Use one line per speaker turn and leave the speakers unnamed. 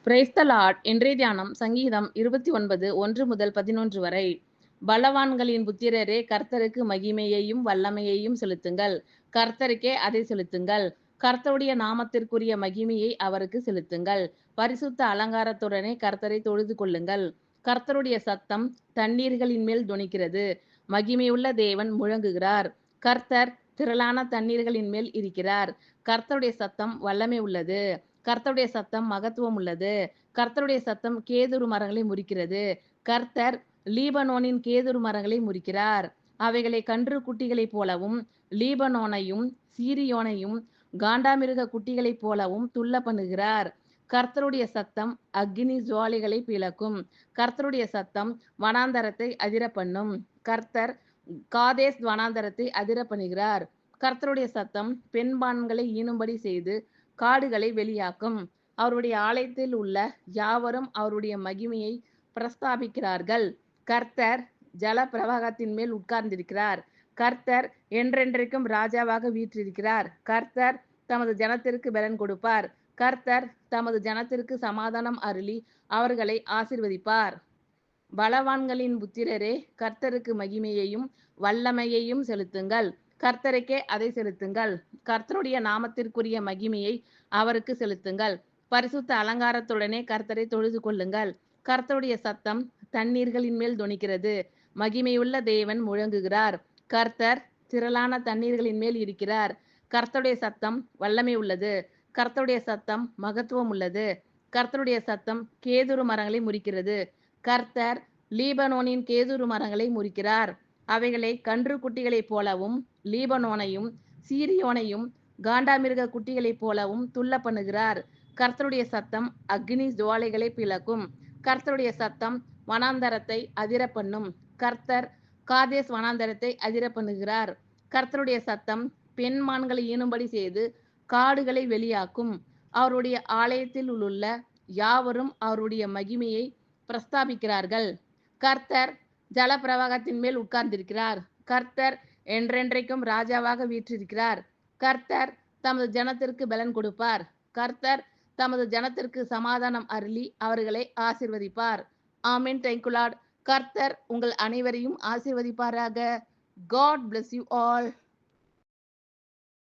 Praise the Lord. இன்றைய தியானம் சங்கீதம் 29 1 முதல் 11 வரை. பலவான்களின் புத்திரரே, கர்த்தருக்கு மகிமையையும் வல்லமையையும் செலுத்துங்கள். கர்த்தருக்கே அதை செலுத்துங்கள். கர்த்தருடைய நாமத்திற்குரிய மகிமையை அவருக்கு செலுத்துங்கள். பரிசுத்த அலங்காரத்துடனே கர்த்தரை தொழுது கொள்ளுங்கள். கர்த்தருடைய சத்தம் தண்ணீர்களின் மேல் தொனிக்கிறது. மகிமையுள்ள தேவன் முழங்குகிறார். கர்த்தர் திரளான தண்ணீர்களின் மேல் இருக்கிறார். கர்த்தருடைய சத்தம் வல்லமை உள்ளது. கர்த்தருடைய சத்தம் மகத்துவம் உள்ளது. கர்த்தருடைய சத்தம் கேதுரு மரங்களை முறிக்கிறது. கர்த்தர் லீபனோனின் கேதுரு மரங்களை முறிக்கிறார். அவைகளை கன்று குட்டிகளைப் போலவும் லீபனோனையும் சீரியோனையும் காண்டாமிருக குட்டிகளைப் போலவும் துள்ள பண்ணுகிறார். கர்த்தருடைய சத்தம் அக்னி ஜுவாலிகளை பிளக்கும். கர்த்தருடைய சத்தம் வனாந்தரத்தை அதிர பண்ணும். கர்த்தர் காதேஸ் வனாந்தரத்தை அதிர பண்ணுகிறார். கர்த்தருடைய சத்தம் பெண்பான்களை ஈனும்படி செய்து காடுகளை வெளியாக்கும். அவருடைய ஆலயத்தில் உள்ள யாவரும் அவருடைய மகிமையை பிரஸ்தாபிக்கிறார்கள். கர்த்தர் ஜல பிரவாகத்தின் மேல் உட்கார்ந்திருக்கிறார். கர்த்தர் என்றென்றைக்கும் ராஜாவாக வீற்றிருக்கிறார். கர்த்தர் தமது ஜனத்திற்கு பலன் கொடுப்பார். கர்த்தர் தமது ஜனத்திற்கு சமாதானம் அருளி அவர்களை ஆசீர்வதிப்பார். பலவான்களின் புத்திரரே, கர்த்தருக்கு மகிமையையும் வல்லமையையும் செலுத்துங்கள். கர்த்தருக்கே அதை செலுத்துங்கள். கர்த்தருடைய நாமத்திற்குரிய மகிமையை அவருக்கு செலுத்துங்கள். பரிசுத்த அலங்காரத்துடனே கர்த்தரை தொழுது கொள்ளுங்கள். கர்த்தருடைய சத்தம் தண்ணீர்களின் மேல் தொனிக்கிறது. மகிமையுள்ள தேவன் முழங்குகிறார். கர்த்தர் திரளான தண்ணீர்களின் மேல் இருக்கிறார். கர்த்தருடைய சத்தம் வல்லமை உள்ளது. கர்த்தருடைய சத்தம் மகத்துவம் உள்ளது. கர்த்தருடைய சத்தம் கேதுரு மரங்களை முறிக்கிறது. கர்த்தர் லீபனோனின் கேதுரு மரங்களை முறிக்கிறார். அவைகளை கன்று குட்டிகளைப் போலவும் லீபனோனையும் சீரியோனையும் காண்டாமிருக குட்டிகளைப் போலவும் துள்ள பண்ணுகிறார். கர்த்தருடைய சத்தம் அக்னி ஜுவாலைகளை பிளக்கும். கர்த்தருடைய சத்தம் வனாந்தரத்தை அதிர பண்ணும். கர்த்தர் காதேஸ் வனாந்தரத்தை அதிர பண்ணுகிறார். கர்த்தருடைய சத்தம் பெண்மான்களை ஈனும்படி செய்து காடுகளை வெளியாக்கும். அவருடைய ஆலயத்தில் உள்ள யாவரும் அவருடைய மகிமையை பிரஸ்தாபிக்கிறார்கள். கர்த்தர் ஜல பிரவாகத்தின் மேல் உட்கார்ந்திருக்கிறார். கர்த்தர் என்றென்றைக்கும் ராஜாவாக வீற்றிருக்கிறார். கர்த்தர் தமது ஜனத்திற்கு பலன் கொடுப்பார். கர்த்தர் தமது ஜனத்திற்கு சமாதானம் அருளி அவர்களை ஆசீர்வதிப்பார். ஆமென். Thank you Lord. கர்த்தர் உங்கள் அனைவரையும் ஆசீர்வதிப்பாராக. God bless you all.